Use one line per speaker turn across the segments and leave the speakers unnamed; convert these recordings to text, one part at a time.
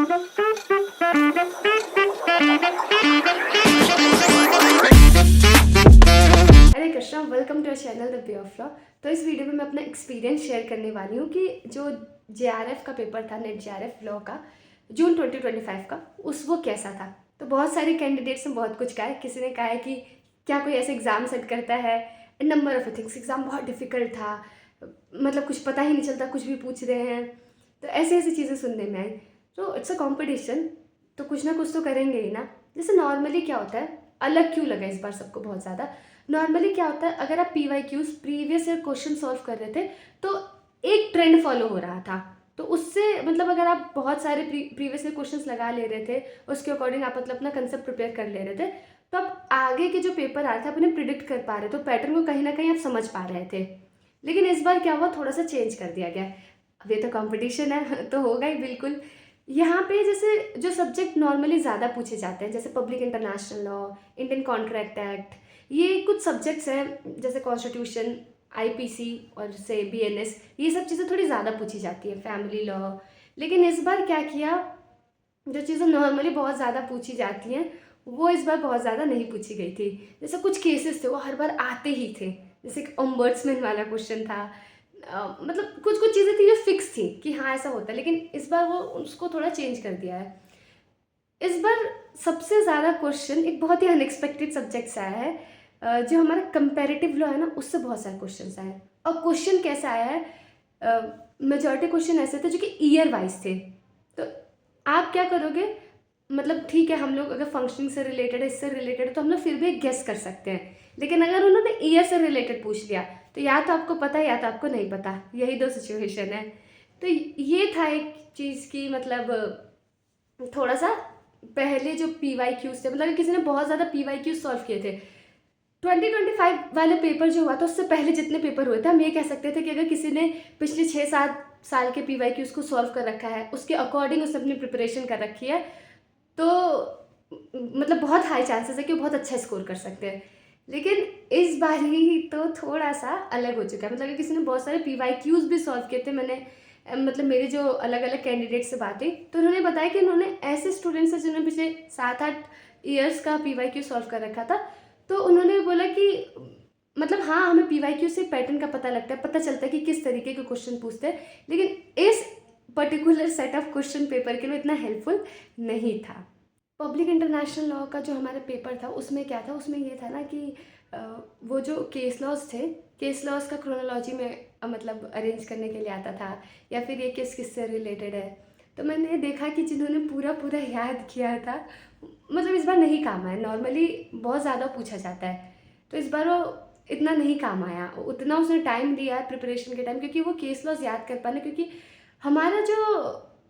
Hare Krishna, welcome to our channel the way of law. तो इस video में मैं अपना एक्सपीरियंस शेयर करने वाली हूँ कि जो जेआरएफ का पेपर था, नेट जेआरएफ लॉ का, जून 2025 का, वो कैसा था। तो बहुत सारे कैंडिडेट्स ने बहुत कुछ कहा है। किसी ने कहा है कि क्या कोई ऐसे एग्ज़ाम सेट करता है, नंबर ऑफ थिंग्स, एग्ज़ाम बहुत डिफ़िकल्ट था, मतलब कुछ पता ही नहीं चलता, कुछ भी पूछ रहे हैं। तो ऐसी ऐसी चीज़ें सुनने में आई। तो इट्स अ कॉम्पिटिशन, तो कुछ ना कुछ तो करेंगे ही ना। जैसे नॉर्मली क्या होता है, अलग क्यों लगा इस बार सबको बहुत ज़्यादा। नॉर्मली क्या होता है, अगर आप PYQs previous year question solve कर रहे थे तो एक ट्रेंड फॉलो हो रहा था। तो उससे मतलब अगर आप बहुत सारे प्रीवियस ईयर क्वेश्चंस लगा ले रहे थे, उसके अकॉर्डिंग आप मतलब अपना कंसेप्ट प्रिपेयर कर ले रहे थे, तो आप आगे के जो पेपर आ रहे थे आप उन्हें प्रिडिक्ट कर पा रहे थे, तो पैटर्न को कहीं ना कहीं आप समझ पा रहे थे। लेकिन इस बार क्या हुआ, थोड़ा सा चेंज कर दिया गया। अब ये तो कंपटीशन है तो होगा ही बिल्कुल। यहाँ पे जैसे जो सब्जेक्ट नॉर्मली ज़्यादा पूछे जाते हैं, जैसे public international law, Indian contract act, ये कुछ सब्जेक्ट्स हैं, जैसे कॉन्स्टिट्यूशन, IPC और से BNS, ये सब चीज़ें थोड़ी ज़्यादा पूछी जाती है, फैमिली लॉ। लेकिन इस बार क्या किया, जो चीज़ें नॉर्मली बहुत ज़्यादा पूछी जाती हैं वो इस बार बहुत ज़्यादा नहीं पूछी गई थी। जैसे कुछ केसेस थे वो हर बार आते ही थे, जैसे एक ओम्बर्ट्समैन वाला क्वेश्चन था। मतलब कुछ कुछ चीज़ें थी जो फिक्स थी कि हाँ ऐसा होता है, लेकिन इस बार वो उसको थोड़ा चेंज कर दिया है। इस बार सबसे ज़्यादा क्वेश्चन एक बहुत ही अनएक्सपेक्टेड सब्जेक्ट से आया है। जो हमारा कंपैरेटिव लॉ है ना, उससे बहुत सारे क्वेश्चन आए हैं। और क्वेश्चन कैसा आया है, मेजॉरिटी क्वेश्चन ऐसे थे जो कि ईयर वाइज थे। तो आप क्या करोगे, मतलब ठीक है हम लोग अगर फंक्शनिंग से रिलेटेड है, इससे रिलेटेड है, तो हम लोग फिर भी एक गेस कर सकते हैं। लेकिन अगर उन्होंने ईयर से रिलेटेड पूछ लिया तो या तो आपको पता है या तो आपको नहीं पता, यही दो सिचुएशन है। तो ये था एक चीज़ की मतलब थोड़ा सा पहले जो PYQs थे, मतलब अगर किसी ने बहुत ज़्यादा PYQs सॉल्व किए थे, 2025 वाले पेपर जो हुआ था उससे पहले जितने पेपर हुए थे, हम ये कह सकते थे कि अगर किसी ने पिछले 6-7 साल के PYQs को सॉल्व कर रखा है, उसके अकॉर्डिंग उसने अपनी प्रिपरेशन कर रखी है, तो मतलब बहुत हाई चांसेस है कि वो बहुत अच्छा स्कोर कर सकते हैं। लेकिन इस बार ही तो थोड़ा सा अलग हो चुका है। मतलब कि किसी ने बहुत सारे PYQs भी सॉल्व किए थे। मैंने मतलब मेरे जो अलग अलग कैंडिडेट से बातें, तो उन्होंने बताया कि उन्होंने ऐसे स्टूडेंट्स हैं जिन्होंने पिछले 7-8 ईयर्स का PYQ सॉल्व कर रखा था। तो उन्होंने बोला कि मतलब हाँ, हमें PYQ से पैटर्न का पता लगता है, पता चलता है कि किस तरीके के क्वेश्चन पूछते हैं, लेकिन इस particular set of question paper के लिए इतना हेल्पफुल नहीं था। पब्लिक इंटरनेशनल लॉ का जो हमारा पेपर था उसमें क्या था, उसमें ये था ना कि अ, वो जो केस लॉज थे, केस लॉज का क्रोनोलॉजी में मतलब अरेंज करने के लिए आता था, या फिर ये केस किससे रिलेटेड है। तो मैंने देखा कि जिन्होंने पूरा पूरा याद किया था, मतलब इस बार नहीं काम आया। नॉर्मली बहुत ज़्यादा पूछा जाता है, तो इस बार वो इतना नहीं काम आया, उतना उसने टाइम दिया है प्रिपरेशन के टाइम, क्योंकि वो केस लॉज याद कर पाना। क्योंकि हमारा जो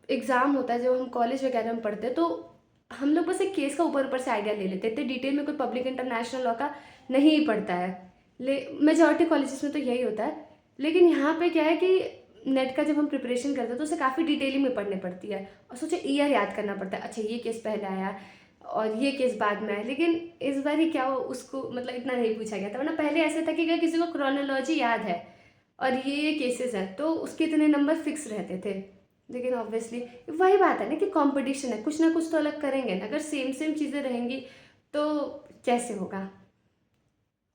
एग्ज़ाम होता है, जो हम कॉलेज वगैरह में पढ़ते हैं, तो हम लोग बस एक केस का ऊपर ऊपर से आइडिया ले लेते हैं, इतने डिटेल में कोई पब्लिक इंटरनेशनल लॉ का नहीं पढ़ता है। मेजॉरिटी कॉलेजेस में तो यही होता है। लेकिन यहाँ पे क्या है कि नेट का जब हम प्रिपरेशन करते हैं तो उसे काफ़ी डिटेलिंग में पढ़नी पड़ती है, और सोचो ईयर याद करना पड़ता है, अच्छा ये केस पहले आया और ये केस बाद में आया। लेकिन इस बार ही क्या हो, उसको मतलब इतना नहीं पूछा गया था। वरना पहले ऐसे था कि अगर किसी को क्रोनोलॉजी याद है और ये केसेस हैं तो उसके इतने नंबर फिक्स रहते थे। लेकिन ऑब्वियसली वही बात है ना कि कंपटीशन है, कुछ ना कुछ तो अलग करेंगे ना। अगर सेम सेम चीज़ें रहेंगी तो कैसे होगा।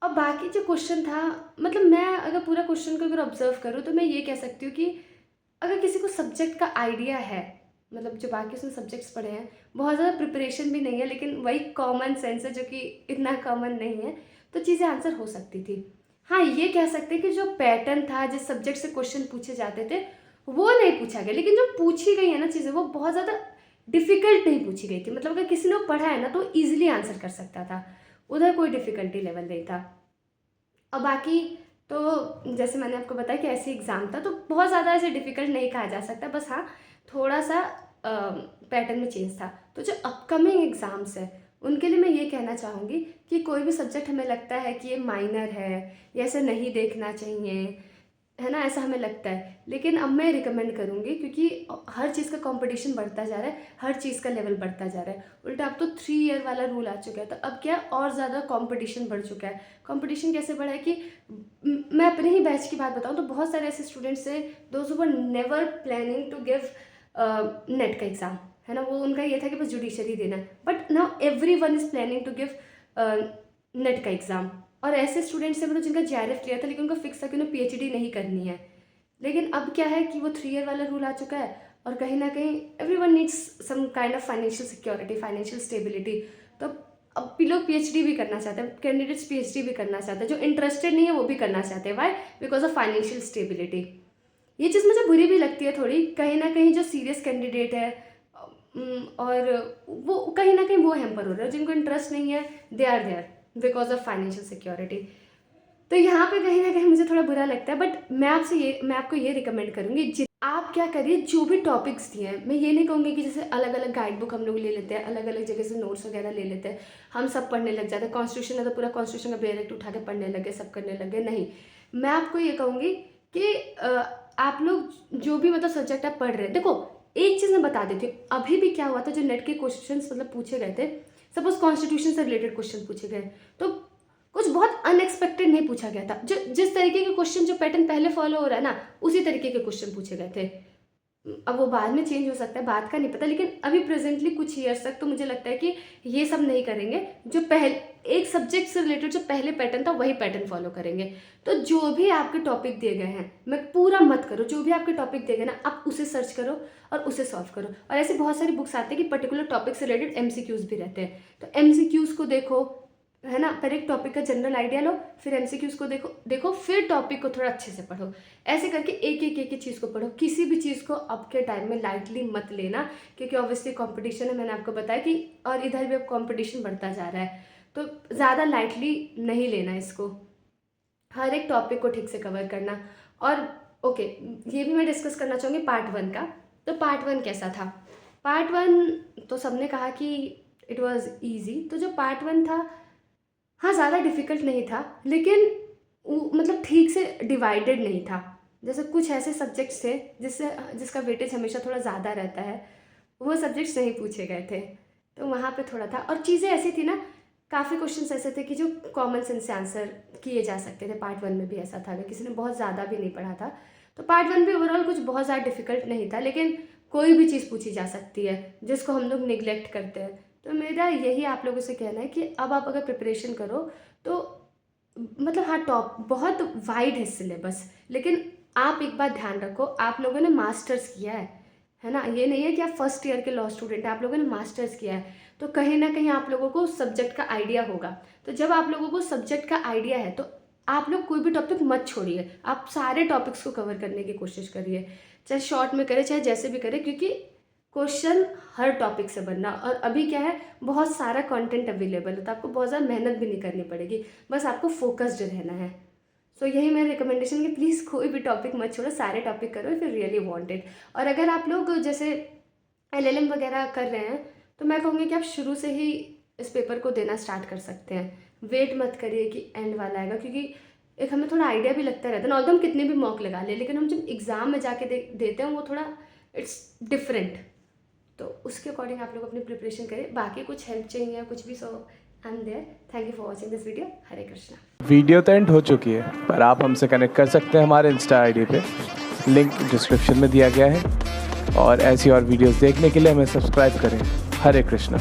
और बाकी जो क्वेश्चन था, मतलब मैं अगर पूरा क्वेश्चन को अगर ऑब्जर्व करूँ तो मैं ये कह सकती हूँ कि अगर किसी को सब्जेक्ट का आइडिया है, मतलब जो बाकी उसने सब्जेक्ट्स पढ़े हैं, बहुत ज़्यादा प्रिपरेशन भी नहीं है, लेकिन वही कॉमन सेंस है जो कि इतना कॉमन नहीं है, तो चीज़ें आंसर हो सकती थी। हाँ, ये कह सकते हैं कि जो पैटर्न था, जिस सब्जेक्ट से क्वेश्चन पूछे जाते थे, वो नहीं पूछा गया। लेकिन जो पूछी गई है ना चीज़ें, वो बहुत ज़्यादा डिफ़िकल्ट नहीं पूछी गई थी। मतलब अगर किसी ने पढ़ा है ना तो ईजिली आंसर कर सकता था, उधर कोई डिफ़िकल्टी लेवल नहीं था। और बाकी तो जैसे मैंने आपको बताया कि ऐसे एग्ज़ाम था, तो बहुत ज़्यादा ऐसे डिफ़िकल्ट नहीं कहा जा सकता। बस हाँ, थोड़ा-सा पैटर्न में चेंज था। तो जो अपकमिंग एग्ज़ाम्स हैं, उनके लिए मैं ये कहना चाहूँगी कि कोई भी सब्जेक्ट हमें लगता है कि ये माइनर है या इसे नहीं देखना चाहिए, है ना, ऐसा हमें लगता है। लेकिन अब मैं रिकमेंड करूँगी, क्योंकि हर चीज़ का कंपटीशन बढ़ता जा रहा है, हर चीज़ का लेवल बढ़ता जा रहा है। उल्टा अब तो 3 ईयर वाला रूल आ चुका है, तो अब क्या और ज़्यादा कंपटीशन बढ़ चुका है। कंपटीशन कैसे बढ़ा है कि मैं अपने ही बैच की बात बताऊँ तो बहुत सारे ऐसे स्टूडेंट्स हैं, those who were never planning to give NET का एग्ज़ाम, है ना, वो उनका ये था कि बस जुडिशरी देना है। But now everyone is planning to give NET का एग्ज़ाम, और ऐसे स्टूडेंट्स हैं मतलब जिनका JRF क्लियर था लेकिन उनका फिक्स था कि उन्हें PhD नहीं करनी है। लेकिन अब क्या है कि वो 3 ईयर वाला रूल आ चुका है, और कहीं ना कहीं everyone needs some kind of financial security, financial stability. तो अब भी लोग PhD भी करना चाहते हैं, कैंडिडेट्स PhD भी करना चाहते हैं, जो इंटरेस्टेड नहीं है वो भी करना चाहते हैं। Why? Because of financial stability. ये चीज़ मुझे बुरी भी लगती है थोड़ी, कहीं ना कहीं जो सीरियस कैंडिडेट है और वो कहीं ना कहीं वो हैम्पर हो रहे हैं, जिनको इंटरेस्ट नहीं है they are there because of financial security. तो यहाँ पे कहीं ना कहीं मुझे थोड़ा बुरा लगता है। बट मैं आपको ये रिकमेंड करूँगी, आप क्या करिए, जो भी टॉपिक्स दिए हैं, मैं ये नहीं कहूँगी कि जैसे अलग अलग गाइड बुक हम लोग ले लेते हैं, अलग अलग जगह से नोट्स वगैरह ले लेते हैं, हम सब पढ़ने लग जाते हैं। कॉन्स्टिट्यूशन है तो पूरा कॉन्स्टिट्यूशन का डायरेक्ट उठा के पढ़ने लगे, सब करने लगे। नहीं, मैं आपको ये कहूँगी कि आप लोग जो भी मतलब सब्जेक्ट आप पढ़ रहे हैं, देखो एक चीज़ मैं बता देती हूँ, अभी भी क्या हुआ था, जो नेट के क्वेश्चन मतलब पूछे गए थे, सपोज कॉन्स्टिट्यूशन से रिलेटेड क्वेश्चन पूछे गए, तो कुछ बहुत अनएक्सपेक्टेड नहीं पूछा गया था। जो जिस तरीके के क्वेश्चन, जो पैटर्न पहले फॉलो हो रहा है ना, उसी तरीके के क्वेश्चन पूछे गए थे। अब वो बाद में चेंज हो सकता है, बात का नहीं पता, लेकिन अभी प्रेजेंटली कुछ ईयर्स तक तो मुझे लगता है कि ये सब नहीं करेंगे। जो पहले एक सब्जेक्ट से रिलेटेड जो पहले पैटर्न था वही पैटर्न फॉलो करेंगे। तो जो भी आपके टॉपिक दिए गए हैं, मैं पूरा मत करो, जो भी आपके टॉपिक दिए गए ना, आप उसे सर्च करो और उसे सॉल्व करो। और ऐसे बहुत सारी बुक्स आते हैं कि पर्टिकुलर टॉपिक से रिलेटेड MCQs भी रहते हैं, तो MCQs को देखो, है ना, पर एक टॉपिक का जनरल आइडिया लो, फिर MCQs को देखो, फिर टॉपिक को थोड़ा अच्छे से पढ़ो। ऐसे करके एक चीज़ को पढ़ो। किसी भी चीज़ को अब के टाइम में लाइटली मत लेना, क्योंकि ऑब्वियसली कंपटीशन है, मैंने आपको बताया कि, और इधर भी अब कंपटीशन बढ़ता जा रहा है, तो ज़्यादा लाइटली नहीं लेना इसको, हर एक टॉपिक को ठीक से कवर करना। और ओके, ये भी मैं डिस्कस करना चाहूँगी पार्ट 1 का। तो पार्ट 1 कैसा था? पार्ट 1 तो सबने कहा कि इट वॉज़ ईजी। तो जो पार्ट 1 था, हाँ, ज़्यादा डिफ़िकल्ट नहीं था, लेकिन मतलब ठीक से डिवाइडेड नहीं था। जैसे कुछ ऐसे सब्जेक्ट्स थे जिसका वेटेज हमेशा थोड़ा ज़्यादा रहता है, वो सब्जेक्ट्स नहीं पूछे गए थे, तो वहाँ पे थोड़ा था। और चीज़ें ऐसी थी ना, काफ़ी क्वेश्चंस ऐसे थे कि जो कॉमन सेंस से आंसर किए जा सकते थे। पार्ट 1 में भी ऐसा था, अगर किसी ने बहुत ज़्यादा भी नहीं पढ़ा था, तो पार्ट 1 भी ओवरऑल कुछ बहुत ज़्यादा डिफ़िकल्ट नहीं था, लेकिन कोई भी चीज़ पूछी जा सकती है जिसको हम लोग निगलेक्ट करते हैं। तो मेरा यही आप लोगों से कहना है कि अब आप अगर प्रिपरेशन करो तो मतलब, हाँ, बहुत वाइड है सिलेबस, लेकिन आप एक बात ध्यान रखो, आप लोगों ने मास्टर्स किया है ना, ये नहीं है कि आप फर्स्ट ईयर के लॉ स्टूडेंट हैं, आप लोगों ने मास्टर्स किया है, तो कहीं ना कहीं आप लोगों को सब्जेक्ट का आइडिया होगा। तो जब आप लोगों को सब्जेक्ट का आइडिया है, तो आप लोग कोई भी टॉपिक मत छोड़िए, आप सारे टॉपिक्स को कवर करने की कोशिश करिए, चाहे शॉर्ट में करें चाहे जैसे भी करें, क्योंकि क्वेश्चन हर टॉपिक से बनना। और अभी क्या है, बहुत सारा कंटेंट अवेलेबल है, तो आपको बहुत ज़्यादा मेहनत भी नहीं करनी पड़ेगी, बस आपको फोकस्ड रहना है। सो यही मेरी रिकमेंडेशन कि प्लीज़ कोई भी टॉपिक मत छोड़ो, सारे टॉपिक करो if you really want it. और अगर आप लोग जैसे LLM वगैरह कर रहे हैं, तो मैं कहूँगी कि आप शुरू से ही इस पेपर को देना स्टार्ट कर सकते हैं। वेट मत करिए कि एंड वाला आएगा, क्योंकि एक हमें थोड़ा आइडिया भी लगता रहता है ना, और हम कितने भी मॉक लगा ले, लेकिन हम जब एग्ज़ाम में जाके देते हैं वो थोड़ा इट्स डिफरेंट। तो उसके अकॉर्डिंग आप लोग अपनी प्रिपरेशन करें। बाकी कुछ हेल्प चाहिए या कुछ भी, so I am there. Thank you for watching this video. Hare Krishna.
Video तो एंड हो चुकी है, पर आप हमसे कनेक्ट कर सकते हैं हमारे इंस्टा ID पे, लिंक डिस्क्रिप्शन में दिया गया है। और ऐसी और वीडियोस देखने के लिए हमें सब्सक्राइब करें। हरे कृष्णा।